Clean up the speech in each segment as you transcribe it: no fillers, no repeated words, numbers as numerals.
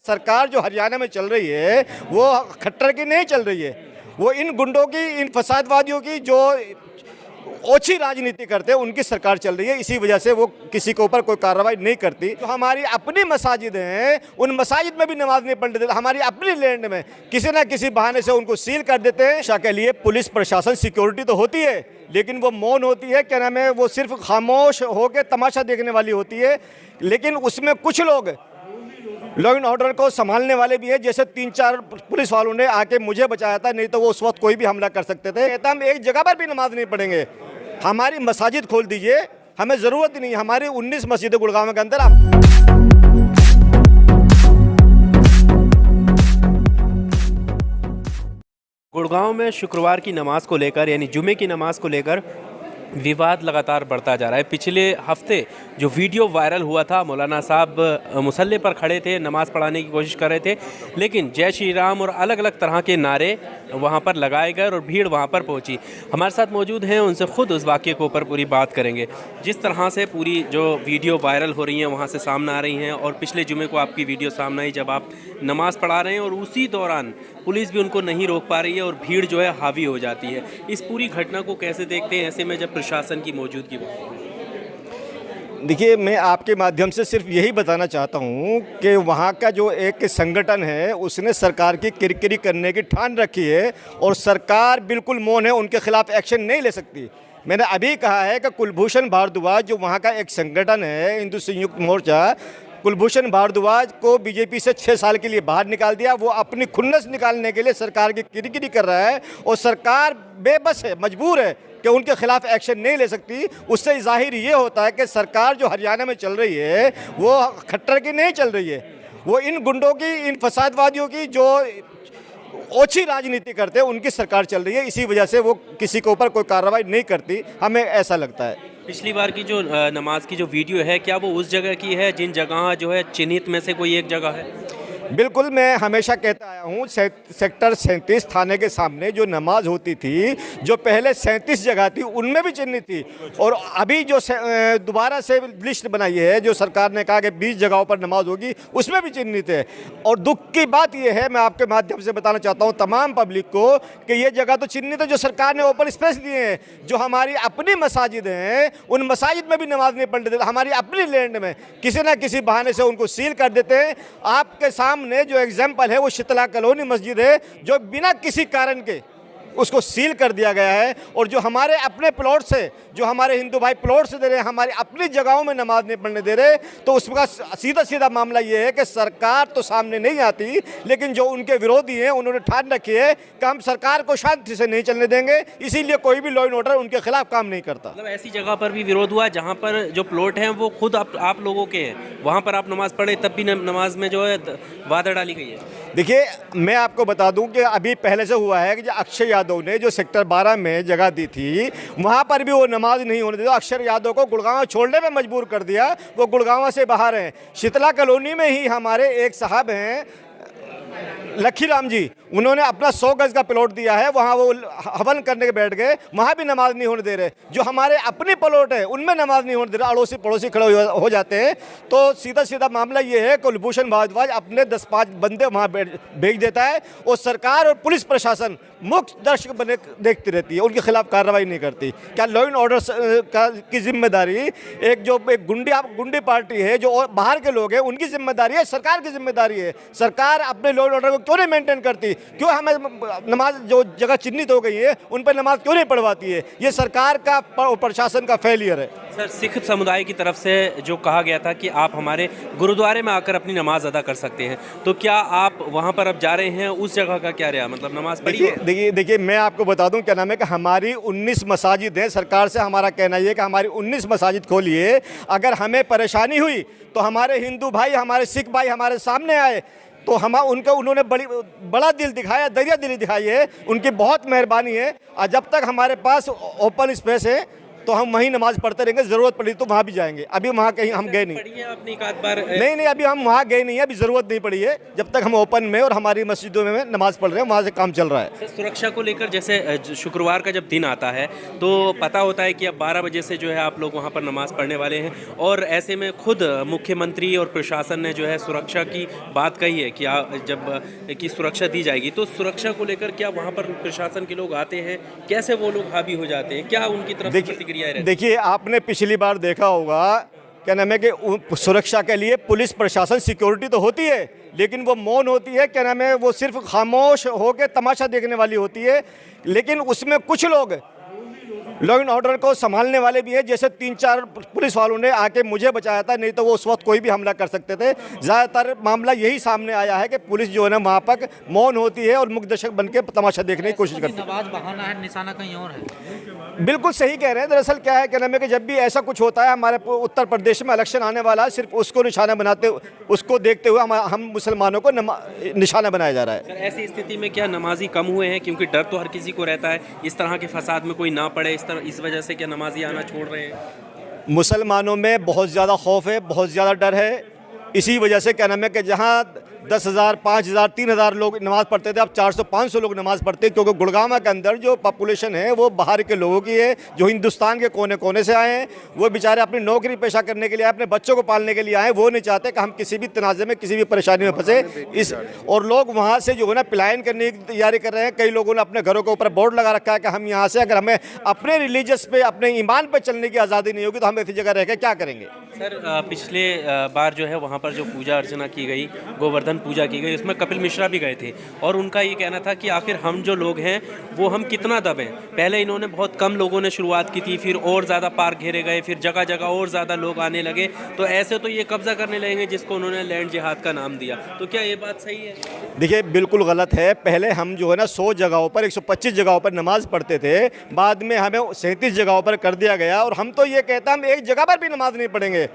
सरकार जो हरियाणा में चल रही है वो खट्टर की नहीं चल रही है, वो इन गुंडों की, इन फसादवादियों की जो ओछी राजनीति करते हैं उनकी सरकार चल रही है। इसी वजह से वो किसी के ऊपर कोई कार्रवाई नहीं करती। जो हमारी अपनी मसाजिद हैं उन मसाजिद में भी नमाज नहीं पढ़ने देते। हमारी अपनी लैंड में किसी ना किसी बहाने से उनको सील कर देते हैं। शिक्षा के लिए पुलिस प्रशासन सिक्योरिटी तो होती है, लेकिन वो मौन होती है, क्या नाम है, वो सिर्फ खामोश होकर तमाशा देखने वाली होती है। लेकिन उसमें कुछ लोग लॉ एंड ऑर्डर को संभालने वाले भी हैं। जैसे 3-4 पुलिस वालों ने आके मुझे बचाया था, नहीं तो वो उस वक्त कोई भी हमला कर सकते थे। कहता हम एक जगह पर भी नमाज नहीं पढ़ेंगे, हमारी मसाजिद खोल दीजिए, हमें ज़रूरत ही नहीं। हमारी 19 मस्जिदें गुड़गांव के अंदर गुड़गांव में शुक्रवार की नमाज को लेकर यानी जुमे की नमाज को लेकर विवाद लगातार बढ़ता जा रहा है। पिछले हफ्ते जो वीडियो वायरल हुआ था, मौलाना साहब मुसल्ले पर खड़े थे, नमाज़ पढ़ाने की कोशिश कर रहे थे, लेकिन जय श्री राम और अलग अलग तरह के नारे वहां पर लगाए गए और भीड़ वहां पर पहुंची। हमारे साथ मौजूद हैं, उनसे ख़ुद उस वाक़े के ऊपर पूरी बात करेंगे। जिस तरह से पूरी जो वीडियो वायरल हो रही हैं वहाँ से सामने आ रही हैं, और पिछले जुमे को आपकी वीडियो सामने आई जब आप नमाज़ पढ़ा रहे हैं और उसी दौरान पुलिस भी उनको नहीं रोक पा रही है और भीड़ जो है हावी हो जाती है। इस पूरी घटना को कैसे देखते हैं ऐसे में जब प्रशासन की मौजूदगी हो? देखिए, मैं आपके माध्यम से सिर्फ यही बताना चाहता हूँ कि वहाँ का जो एक संगठन है उसने सरकार की किरकिरी करने की ठान रखी है और सरकार बिल्कुल मौन है, उनके खिलाफ एक्शन नहीं ले सकती। मैंने अभी कहा है कि कुलभूषण भारद्वाज जो वहाँ का एक संगठन है हिंदू संयुक्त मोर्चा, कुलभूषण भारद्वाज को बीजेपी से 6 साल के लिए बाहर निकाल दिया। वो अपनी खुन्नस निकालने के लिए सरकार की किरकिरी कर रहा है और सरकार बेबस है, मजबूर है कि उनके खिलाफ एक्शन नहीं ले सकती। उससे जाहिर ये होता है कि सरकार जो हरियाणा में चल रही है वो खट्टर की नहीं चल रही है, वो इन गुंडों की, इन फसादवादियों की जो ओछी राजनीति करते हैं उनकी सरकार चल रही है। इसी वजह से वो किसी के ऊपर कोई कार्रवाई नहीं करती, हमें ऐसा लगता है। पिछली बार की जो नमाज की जो वीडियो है, क्या वो उस जगह की है जिन जगह जो है चिन्हित में से कोई एक जगह है? बिल्कुल, मैं हमेशा कहता आया हूँ सेक्टर 37 थाने के सामने जो नमाज होती थी, जो पहले 37 जगह थी उनमें भी चिन्हित थी, और अभी जो दोबारा से लिस्ट बनाई है जो सरकार ने कहा कि 20 जगहों पर नमाज होगी उसमें भी चिन्हित है। और दुख की बात यह है, मैं आपके माध्यम से बताना चाहता हूँ तमाम पब्लिक को कि ये जगह तो चिन्हित है जो सरकार ने ओपन स्पेस दिए हैं। जो हमारी अपनी मसाजिद हैं उन मसाजिद में भी नमाज नहीं पढ़ने देते। हमारी अपनी लैंड में किसी ना किसी बहाने से उनको सील कर देते हैं। आपके सामने जो एग्जाम्पल है वो शीतला कॉलोनी मस्जिद है जो बिना किसी कारण के उसको सील कर दिया गया है। और जो हमारे अपने प्लॉट से, जो हमारे हिंदू भाई प्लॉट से दे रहे हैं, हमारी अपनी जगहों में नमाज नहीं पढ़ने दे रहे, तो उसका सीधा मामला ये है कि सरकार तो सामने नहीं आती, लेकिन जो उनके विरोधी हैं उन्होंने ठान रखी है कि हम सरकार को शांति से नहीं चलने देंगे, इसीलिए कोई भी लॉ एंड ऑर्डर उनके खिलाफ काम नहीं करता। मतलब ऐसी जगह पर भी विरोध हुआ जहाँ पर जो प्लॉट हैं वो खुद आप लोगों के हैं, वहाँ पर आप नमाज पढ़े तब भी नमाज में जो है बाधा डाली गई है। देखिए, मैं आपको बता दूं कि अभी पहले से हुआ है कि जो अक्षय यादव ने जो सेक्टर 12 में जगह दी थी वहाँ पर भी वो नमाज नहीं होने देता। अक्षय यादव को गुड़गांव छोड़ने में मजबूर कर दिया, वो गुड़गांव से बाहर हैं। शीतला कॉलोनी में ही हमारे एक साहब हैं लखी राम जी, उन्होंने अपना 100 गज का प्लॉट दिया है, वहाँ वो हवन करने के बैठ गए, वहाँ भी नमाज नहीं होने दे रहे। जो हमारे अपने प्लॉट है उनमें नमाज नहीं होने दे रहे, अड़ोसी पड़ोसी खड़े हो जाते हैं। तो सीधा मामला ये है, कुलभूषण भारद्वाज अपने 10-5 बंदे वहाँ भेज देता है और सरकार और पुलिस प्रशासन मुख्य दर्शक बने देखती रहती है, उनके खिलाफ कार्रवाई नहीं करती। क्या लॉ एंड ऑर्डर की जिम्मेदारी एक गुंडी पार्टी है, जो बाहर के लोग हैं, उनकी जिम्मेदारी है? सरकार की जिम्मेदारी है। सरकार अपने लॉ एंड ऑर्डर को क्यों नहीं मेंटेन करती? क्यों हमें नमाज जो जगह चिन्हित हो गई है उन पर नमाज क्यों नहीं पढ़वाती है? ये सरकार का और प्रशासन का फेलियर है। सर, सिख समुदाय की तरफ से जो कहा गया था कि आप हमारे गुरुद्वारे में आकर अपनी नमाज अदा कर सकते हैं, तो क्या आप वहाँ पर अब जा रहे हैं? उस जगह का क्या रहा, मतलब नमाज पढ़ी? देखिए, मैं आपको बता दूं क्या नाम है कि हमारी 19 मसाजिद हैं। सरकार से हमारा कहना ये कि हमारी 19 मसाजिद खोलिए। अगर हमें परेशानी हुई तो हमारे हिंदू भाई, हमारे सिख भाई हमारे सामने आए, तो उन्होंने बड़ा दिल दिखाया, दरिया दिली दिखाई है, उनकी बहुत मेहरबानी है। और जब तक हमारे पास ओपन स्पेस है तो हम वहीं नमाज पढ़ते रहेंगे, ज़रूरत पड़ी तो वहाँ भी जाएंगे। अभी वहाँ कहीं हम गए नहीं। पढ़ी है आपने एक आध बार? नहीं, अभी हम वहाँ गए नहीं है, अभी ज़रूरत नहीं पड़ी है। जब तक हम ओपन में और हमारी मस्जिदों में नमाज़ पढ़ रहे हैं, वहाँ से काम चल रहा है। सर, सुरक्षा को लेकर जैसे शुक्रवार का जब दिन आता है तो पता होता है कि अब 12 बजे से जो है आप लोग वहाँ पर नमाज़ पढ़ने वाले हैं, और ऐसे में खुद मुख्यमंत्री और प्रशासन ने जो है सुरक्षा की बात कही है कि कि सुरक्षा दी जाएगी। तो सुरक्षा को लेकर क्या वहाँ पर प्रशासन के लोग आते हैं, कैसे वो लोग हावी हो जाते हैं, क्या उनकी तरफ से प्रतिक्रियाएं रहती हैं? देखिए, आपने पिछली बार देखा होगा, क्या नाम है कि सुरक्षा के लिए पुलिस प्रशासन सिक्योरिटी तो होती है, लेकिन वो मौन होती है। क्या नाम है, वो सिर्फ खामोश होकर तमाशा देखने वाली होती है। लेकिन उसमें कुछ लोग लॉ एंड ऑर्डर को संभालने वाले भी हैं। जैसे 3-4 पुलिस वालों ने आके मुझे बचाया था, नहीं तो वो उस वक्त कोई भी हमला कर सकते थे। ज़्यादातर मामला यही सामने आया है कि पुलिस जो है ना वहाँ पर मौन होती है और मुकदर्शक बन के तमाशा देखने की कोशिश करती है। नमाज बहाना है, निशाना कहीं और है। बिल्कुल सही कह रहे हैं। दरअसल क्या है, क्या नाम है कि जब भी ऐसा कुछ होता है, हमारे उत्तर प्रदेश में इलेक्शन आने वाला है, सिर्फ उसको निशाना बनाते, उसको देखते हुए हम मुसलमानों को निशाना बनाया जा रहा है। सर, ऐसी स्थिति में क्या नमाजी कम हुए हैं? क्योंकि डर तो हर किसी को रहता है इस तरह के फसाद में कोई ना पड़े, इस वजह से क्या नमाजी आना छोड़ रहे हैं? मुसलमानों में बहुत ज़्यादा खौफ है, बहुत ज़्यादा डर है। इसी वजह से क्या नाम है कि जहाँ 10,000, 5,000, 3,000 लोग नमाज़ पढ़ते थे, अब 400-500 लोग नमाज़ पढ़ते हैं, क्योंकि गुड़गांव के अंदर जो पॉपुलेशन है वो बाहर के लोगों की है, जो हिंदुस्तान के कोने कोने से आए हैं। वो बेचारे अपनी नौकरी पेशा करने के लिए, अपने बच्चों को पालने के लिए आए हैं। वो नहीं चाहते कि हम किसी भी तनाज़े में, किसी भी परेशानी में फंसे। और लोग वहाँ से जो है ना पलायन करने की तैयारी कर रहे हैं। कई लोगों ने अपने घरों के ऊपर बोर्ड लगा रखा है कि हम यहाँ से, अगर हमें अपने रिलीजियस पे, अपने ईमान पे चलने की आज़ादी नहीं होगी तो हम ऐसी जगह रह के क्या करेंगे। सर, पिछले बार जो है वहाँ पर जो पूजा अर्चना की गई, गोवर्धन पूजा की गई, उसमें कपिल मिश्रा भी गए थे, और उनका ये कहना था कि आखिर हम जो लोग हैं वो हम कितना दबें। पहले इन्होंने बहुत कम लोगों ने शुरुआत की थी, फिर और ज़्यादा पार्क घेरे गए, फिर जगह जगह और ज़्यादा लोग आने लगे, तो ऐसे तो ये कब्जा करने लगेंगे जिसको उन्होंने लैंड जिहाद का नाम दिया। तो क्या ये बात सही है? देखिए, बिल्कुल गलत है। पहले हम जो है ना 100 जगहों पर, 125 जगहों पर नमाज़ पढ़ते थे, बाद में हमें 37 जगहों पर कर दिया गया। और हम तो ये कहते हैं हम एक जगह पर भी नमाज़ नहीं पढ़ेंगे।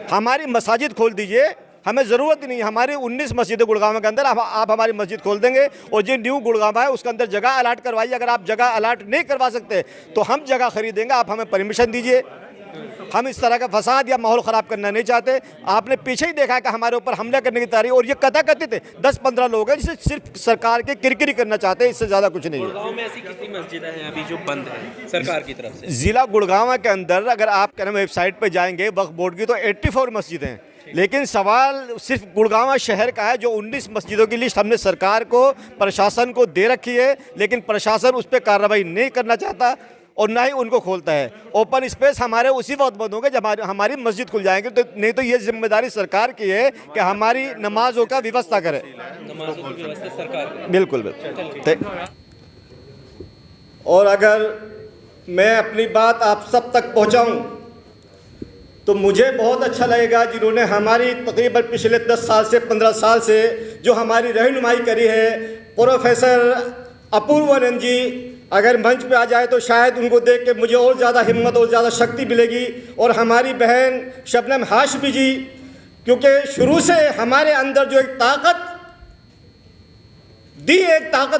हमारी मसाजिद खोल दीजिए, हमें ज़रूरत ही नहीं। हमारी 19 मस्जिद गुड़गांव के अंदर, आप हमारी मस्जिद खोल देंगे, और जो न्यू गुड़गांव है उसके अंदर जगह अलाट करवाइए। अगर आप जगह अलाट नहीं करवा सकते तो हम जगह खरीदेंगे, आप हमें परमिशन दीजिए। हम इस तरह का फसाद या माहौल ख़राब करना नहीं चाहते। आपने पीछे ही देखा कि हमारे ऊपर हमला करने की तैयारी, और ये कथित 10-15 लोग हैं जिसे सिर्फ सरकार के किरकिरी करना चाहते हैं, इससे ज़्यादा कुछ नहीं है। गुड़गांव में ऐसी कितनी मस्जिदें हैं अभी जो बंद हैं सरकार की तरफ से? ज़िला गुड़गांव के अंदर अगर आप क्या नाम वेबसाइट पर जाएंगे वक्फ बोर्ड की, तो 84 मस्जिदें हैं। लेकिन सवाल सिर्फ गुड़गांव शहर का है, जो 19 मस्जिदों की लिस्ट हमने सरकार को, प्रशासन को दे रखी है, लेकिन प्रशासन उस पर कार्रवाई नहीं करना चाहता और ना ही उनको खोलता है। ओपन स्पेस हमारे उसी वक्त बंद होंगे जब हमारी मस्जिद खुल जाएंगे, तो नहीं तो ये जिम्मेदारी सरकार की है कि हमारी नमाजों का व्यवस्था करे। नमाजों की व्यवस्था सरकार की। बिल्कुल बिल्कुल। और अगर मैं अपनी बात आप सब तक पहुंचाऊं तो मुझे बहुत अच्छा लगेगा, जिन्होंने हमारी तकरीबन पिछले 10 साल से 15 साल से जो हमारी रहनुमाई करी है, प्रोफेसर अपूर्वानंद जी अगर मंच पे आ जाए तो शायद उनको देख के मुझे और ज़्यादा हिम्मत और ज़्यादा शक्ति मिलेगी। और हमारी बहन शबनम हाशमी जी, क्योंकि शुरू से हमारे अंदर जो एक ताकत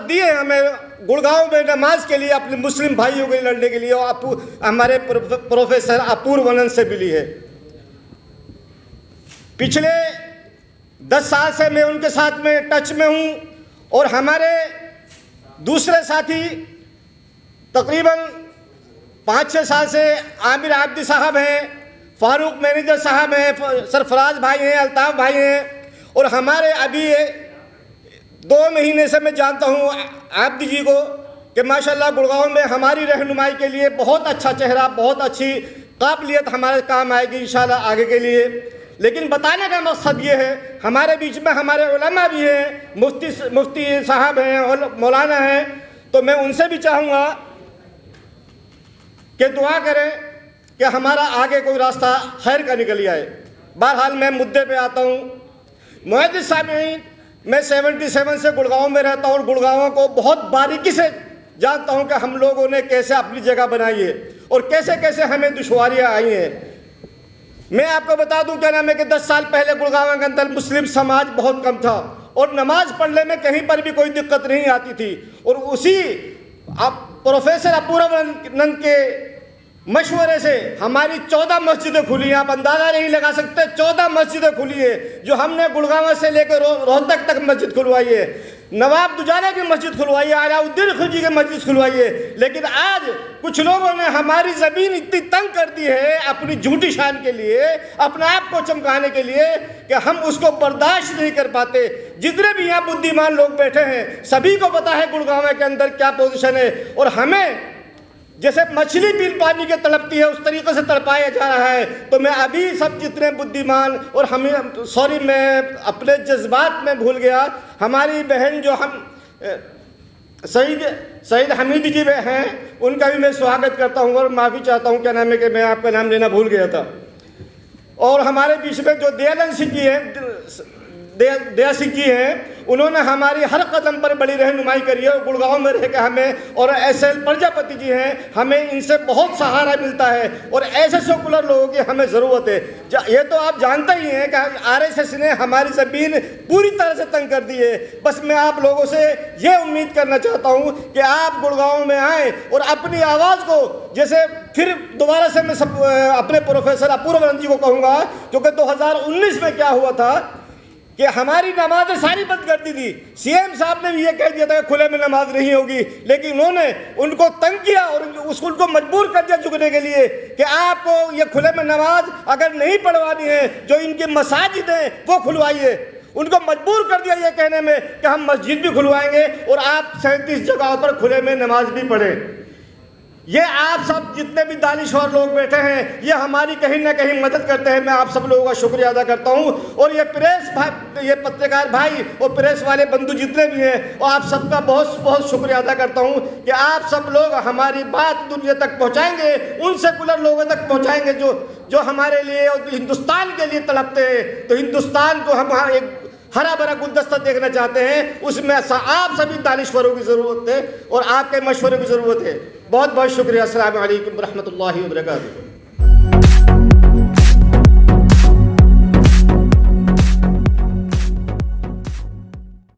दी है हमें गुड़गांव में नमाज के लिए, अपने मुस्लिम भाइयों के लिए लड़ने के लिए, और हमारे प्रोफेसर अपूर्वानंद से मिली है। पिछले 10 साल से मैं उनके साथ में टच में हूँ, और हमारे दूसरे साथी तकरीबन 5-6 साल से आमिर आब्दी साहब हैं, फारूक मैनेजर साहब हैं, सरफराज भाई हैं, अल्ताफ़ भाई हैं, और हमारे अभी 2 महीने से मैं जानता हूँ आब्दी जी को कि माशाल्लाह गुड़गांव में हमारी रहनुमाई के लिए बहुत अच्छा चेहरा, बहुत अच्छी काबिलियत हमारे काम आएगी इंशाल्लाह आगे के लिए। लेकिन बताने का मकसद ये है, हमारे बीच में हमारे उलमा भी हैं, मुफ्ती साहब हैं और मौलाना हैं, तो मैं उनसे भी चाहूँगा कि दुआ करें कि हमारा आगे कोई रास्ता खैर का निकल आए। बहरहाल मैं मुद्दे पे आता हूँ। मुअद्दिस सामीन, मैं 77 से गुड़गांव में रहता हूँ और गुड़गांव को बहुत बारीकी से जानता हूँ कि हम लोगों ने कैसे अपनी जगह बनाई है और कैसे कैसे हमें दुश्वारियाँ आई हैं। मैं आपको बता दूं क्या नाम है कि 10 साल पहले गुड़गांव के अंदर मुस्लिम समाज बहुत कम था और नमाज पढ़ने में कहीं पर भी कोई दिक्कत नहीं आती थी। और उसी प्रोफेसर अपूर्वानंद के मशवरे से हमारी 14 मस्जिदें खुली हैं। आप अंदाज़ा नहीं लगा सकते, 14 मस्जिदें खुली है जो हमने गुड़गांव से लेकर रोहतक तक मस्जिद खुलवाई है, नवाब दुजाना की मस्जिद खुलवाई है, अलाउद्दीन खिलजी की मस्जिद खुलवाई है। लेकिन आज कुछ लोगों ने हमारी ज़मीन इतनी तंग कर दी है अपनी झूठी शान के लिए, अपने आप को चमकाने के लिए, कि हम उसको बर्दाश्त नहीं कर पाते। जितने भी यहाँ बुद्धिमान लोग बैठे हैं सभी को पता है गुड़गांव के अंदर क्या पोजीशन है, और हमें जैसे मछली बिन पानी के तड़पती है उस तरीके से तड़पाया जा रहा है। तो मैं अभी सब जितने बुद्धिमान और हमें सॉरी मैं अपने जज्बात में भूल गया, हमारी बहन जो हम सईद हमीद जी हैं उनका भी मैं स्वागत करता हूँ और माफ़ी चाहता हूँ, क्या नाम है कि मैं आपका नाम लेना भूल गया था। और हमारे बीच में जो दयानंद सिंह जी हैं, दया सिंह जी हैं, उन्होंने हमारी हर कदम पर बड़ी रहनुमाई करी है। गुड़गांव में रह के हमें, और SL प्रजापति जी हैं, हमें इनसे बहुत सहारा मिलता है और ऐसे सेकुलर लोगों की हमें ज़रूरत है। ये तो आप जानते ही हैं कि RSS ने हमारी ज़मीन पूरी तरह से तंग कर दी है। बस मैं आप लोगों से ये उम्मीद करना चाहता हूँ कि आप गुड़गांव में आएँ और अपनी आवाज़ को, जैसे फिर दोबारा से मैं अपने प्रोफेसर अपूर्वानंद जी को कहूँगा, क्योंकि 2019 में क्या हुआ था कि हमारी नमाजें सारी बंद कर दी थी। CM साहब ने भी ये कह दिया था कि खुले में नमाज नहीं होगी, लेकिन उन्होंने उनको तंग किया और उनको मजबूर कर दिया झुकने के लिए कि आपको ये खुले में नमाज अगर नहीं पढ़वानी है, जो इनकी मसाजिद हैं वो खुलवाइए। उनको मजबूर कर दिया ये कहने में कि हम मस्जिद भी खुलवाएंगे और आप 37 जगहों पर खुले में नमाज भी पढ़ें। ये आप सब जितने भी दानिश्वर लोग बैठे हैं, ये हमारी कहीं ना कहीं मदद करते हैं। मैं आप सब लोगों का शुक्रिया अदा करता हूँ। और ये प्रेस भाई, ये पत्रकार भाई और प्रेस वाले बंधु जितने भी हैं, और आप सबका बहुत बहुत शुक्रिया अदा करता हूँ कि आप सब लोग हमारी बात दुनिया तक पहुँचाएंगे, उन सेकुलर लोगों तक पहुँचाएंगे जो हमारे लिए और हिंदुस्तान के लिए तड़पते हैं। तो हिंदुस्तान को हम एक हरा भरा गुलदस्ता देखना चाहते हैं, उसमें आप सभी दानिश्वरों की ज़रूरत है और आपके मशवरे की ज़रूरत है। बहुत बहुत शुक्रिया। अस्सलाम वालेकुम रहमतुल्लाहि व बरकातुहू।